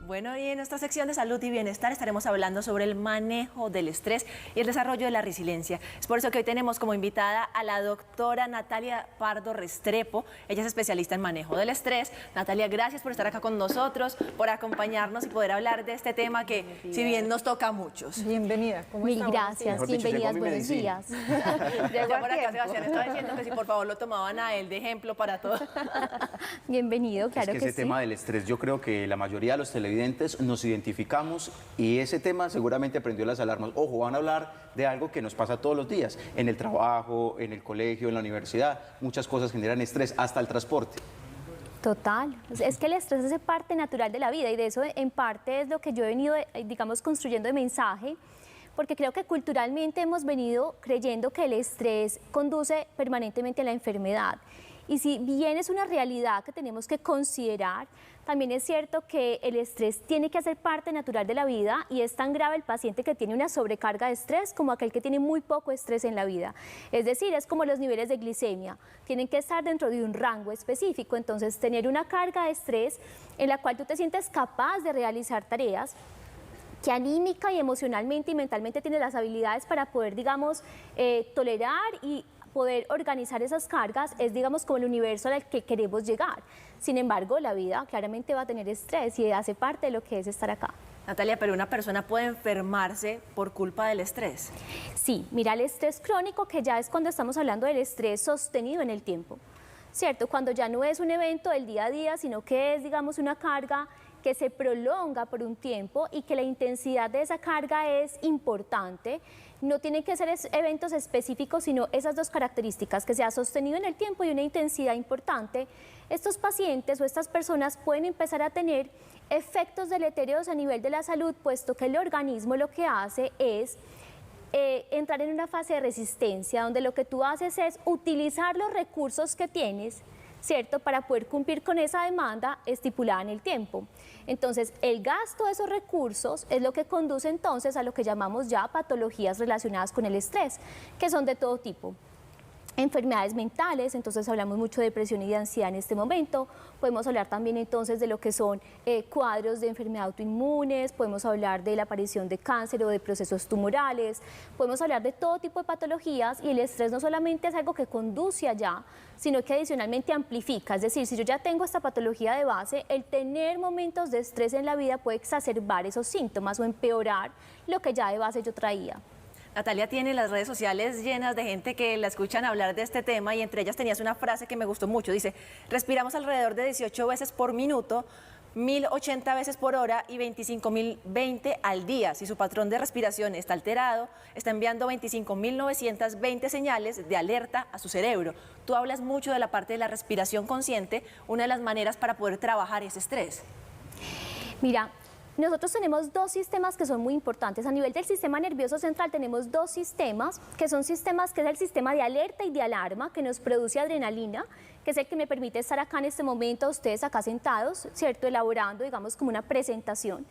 Bueno, y en nuestra sección de salud y bienestar estaremos hablando sobre el manejo del estrés y el desarrollo de la resiliencia. Es por eso que hoy tenemos como invitada a la doctora Natalia Pardo Restrepo. Ella es especialista en manejo del estrés. Natalia, gracias por estar acá con nosotros, por acompañarnos y poder hablar de este tema que, si bien nos toca a muchos. Bienvenida, ¿cómo Mil estamos? gracias, bienvenidas, buenos días. Ya por acá Sebastián estaba diciendo que si por favor lo tomaban a él de ejemplo para todos. Bienvenido, claro que sí. Ese tema del estrés, yo creo que la mayoría de los televidentes nos identificamos y ese tema seguramente prendió las alarmas. Ojo, van a hablar de algo que nos pasa todos los días, en el trabajo, en el colegio, en la universidad, muchas cosas generan estrés, hasta el transporte. Total, es que el estrés hace parte natural de la vida y de eso en parte es lo que yo he venido, digamos, construyendo de mensaje, porque creo que culturalmente hemos venido creyendo que el estrés conduce permanentemente a la enfermedad. Y si bien es una realidad que tenemos que considerar, también es cierto que el estrés tiene que hacer parte natural de la vida y es tan grave el paciente que tiene una sobrecarga de estrés como aquel que tiene muy poco estrés en la vida. Es decir, es como los niveles de glicemia, tienen que estar dentro de un rango específico, entonces tener una carga de estrés en la cual tú te sientes capaz de realizar tareas, que anímica y emocionalmente y mentalmente tienes las habilidades para poder, digamos, tolerar y poder organizar esas cargas, es, digamos, como el universo al que queremos llegar. Sin embargo, la vida claramente va a tener estrés y hace parte de lo que es estar acá. Natalia, pero una persona puede enfermarse por culpa del estrés. Sí, mira, el estrés crónico, que ya es cuando estamos hablando del estrés sostenido en el tiempo, ¿cierto? Cuando ya no es un evento del día a día, sino que es, digamos, una carga que se prolonga por un tiempo y que la intensidad de esa carga es importante. No tienen que ser eventos específicos, sino esas dos características, que sea sostenido en el tiempo y una intensidad importante. Estos pacientes o estas personas pueden empezar a tener efectos deletéreos a nivel de la salud, puesto que el organismo lo que hace es entrar en una fase de resistencia, donde lo que tú haces es utilizar los recursos que tienes, ¿cierto?, para poder cumplir con esa demanda estipulada en el tiempo. Entonces, el gasto de esos recursos es lo que conduce entonces a lo que llamamos ya patologías relacionadas con el estrés, que son de todo tipo. Enfermedades mentales, entonces hablamos mucho de depresión y de ansiedad en este momento, podemos hablar también entonces de lo que son cuadros de enfermedad autoinmunes, podemos hablar de la aparición de cáncer o de procesos tumorales, podemos hablar de todo tipo de patologías y el estrés no solamente es algo que conduce allá, sino que adicionalmente amplifica, es decir, si yo ya tengo esta patología de base, el tener momentos de estrés en la vida puede exacerbar esos síntomas o empeorar lo que ya de base yo traía. Natalia tiene las redes sociales llenas de gente que la escuchan hablar de este tema y entre ellas tenías una frase que me gustó mucho. Dice, respiramos alrededor de 18 veces por minuto, 1080 veces por hora y 25.020 al día. Si su patrón de respiración está alterado, está enviando 25.920 señales de alerta a su cerebro. Tú hablas mucho de la parte de la respiración consciente, una de las maneras para poder trabajar ese estrés. Mira, nosotros tenemos dos sistemas que son muy importantes. A nivel del sistema nervioso central tenemos dos sistemas, que son sistemas que es el sistema de alerta y de alarma, que nos produce adrenalina, que es el que me permite estar acá en este momento, ustedes acá sentados, ¿cierto?, elaborando, digamos, como una presentación.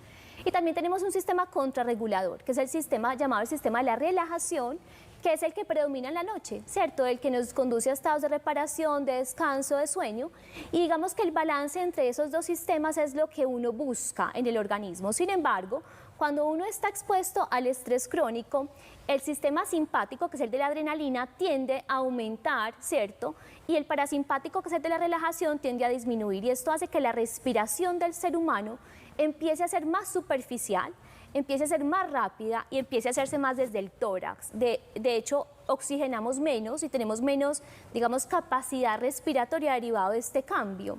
Y también tenemos un sistema contrarregulador, que es el sistema llamado el sistema de la relajación, que es el que predomina en la noche, ¿cierto?, el que nos conduce a estados de reparación, de descanso, de sueño, y digamos que el balance entre esos dos sistemas es lo que uno busca en el organismo. Sin embargo, cuando uno está expuesto al estrés crónico, el sistema simpático, que es el de la adrenalina, tiende a aumentar, ¿cierto?, y el parasimpático, que es el de la relajación, tiende a disminuir, y esto hace que la respiración del ser humano empiece a ser más superficial, empiece a ser más rápida y empiece a hacerse más desde el tórax. De hecho, oxigenamos menos y tenemos menos, digamos, capacidad respiratoria derivado de este cambio.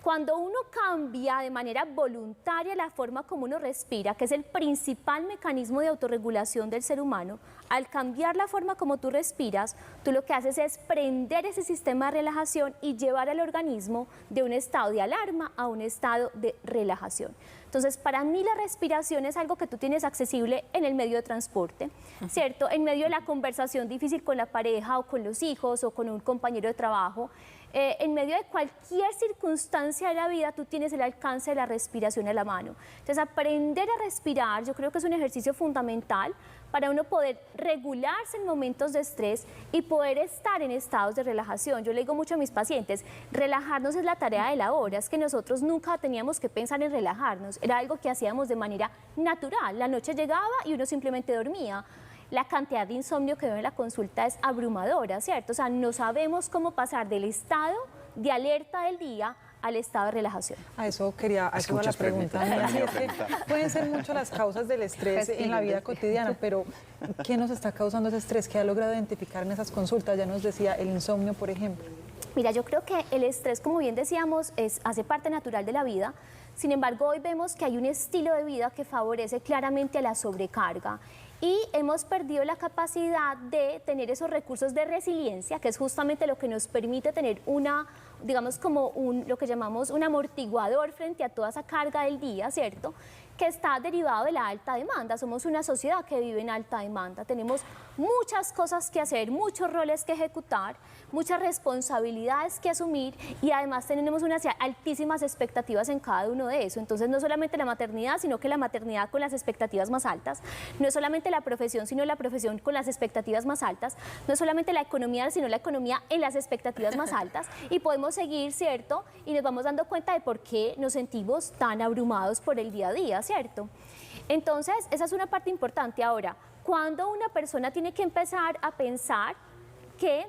Cuando uno cambia de manera voluntaria la forma como uno respira, que es el principal mecanismo de autorregulación del ser humano, al cambiar la forma como tú respiras, tú lo que haces es prender ese sistema de relajación y llevar al organismo de un estado de alarma a un estado de relajación. Entonces, para mí la respiración es algo que tú tienes accesible en el medio de transporte, ¿cierto? En medio de la conversación difícil con la pareja o con los hijos o con un compañero de trabajo. En medio de cualquier circunstancia de la vida, tú tienes el alcance de la respiración a la mano. Entonces, aprender a respirar, yo creo que es un ejercicio fundamental para uno poder regularse en momentos de estrés y poder estar en estados de relajación. Yo le digo mucho a mis pacientes, relajarnos es la tarea de la hora, es que nosotros nunca teníamos que pensar en relajarnos, era algo que hacíamos de manera natural. La noche llegaba y uno simplemente dormía. La cantidad de insomnio que veo en la consulta es abrumadora, ¿cierto? O sea, no sabemos cómo pasar del estado de alerta del día al estado de relajación. A eso quería hacer la pregunta. Así es que pueden ser muchas las causas del estrés en la vida cotidiana, pero ¿qué nos está causando ese estrés? ¿Qué ha logrado identificar en esas consultas? Ya nos decía el insomnio, por ejemplo. Mira, yo creo que el estrés, como bien decíamos, hace parte natural de la vida. Sin embargo, hoy vemos que hay un estilo de vida que favorece claramente a la sobrecarga y hemos perdido la capacidad de tener esos recursos de resiliencia, que es justamente lo que nos permite tener digamos como lo que llamamos un amortiguador frente a toda esa carga del día, ¿cierto?, que está derivado de la alta demanda. Somos una sociedad que vive en alta demanda, tenemos muchas cosas que hacer, muchos roles que ejecutar, muchas responsabilidades que asumir y además tenemos unas altísimas expectativas en cada uno de eso. Entonces no solamente la maternidad, sino que la maternidad con las expectativas más altas, no es solamente la profesión, sino la profesión con las expectativas más altas, no es solamente la economía, sino la economía en las expectativas más altas y podemos seguir, ¿cierto? Y nos vamos dando cuenta de por qué nos sentimos tan abrumados por el día a día, ¿cierto? Entonces, esa es una parte importante. Ahora, cuando una persona tiene que empezar a pensar que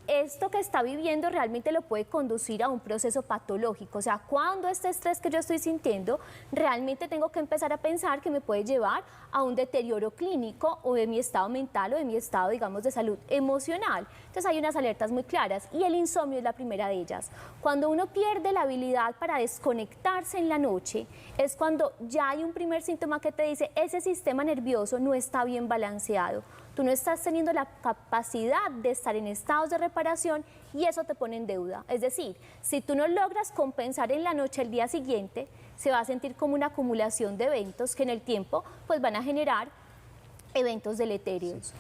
esto que está viviendo realmente lo puede conducir a un proceso patológico, o sea, cuando este estrés que yo estoy sintiendo, realmente tengo que empezar a pensar que me puede llevar a un deterioro clínico o de mi estado mental o de mi estado, digamos, de salud emocional. Entonces hay unas alertas muy claras y el insomnio es la primera de ellas. Cuando uno pierde la habilidad para desconectarse en la noche, es cuando ya hay un primer síntoma que te dice, ese sistema nervioso no está bien balanceado. Tú no estás teniendo la capacidad de estar en estados de reparación y eso te pone en deuda. Es decir, si tú no logras compensar en la noche el día siguiente, se va a sentir como una acumulación de eventos que en el tiempo pues van a generar eventos deleterios.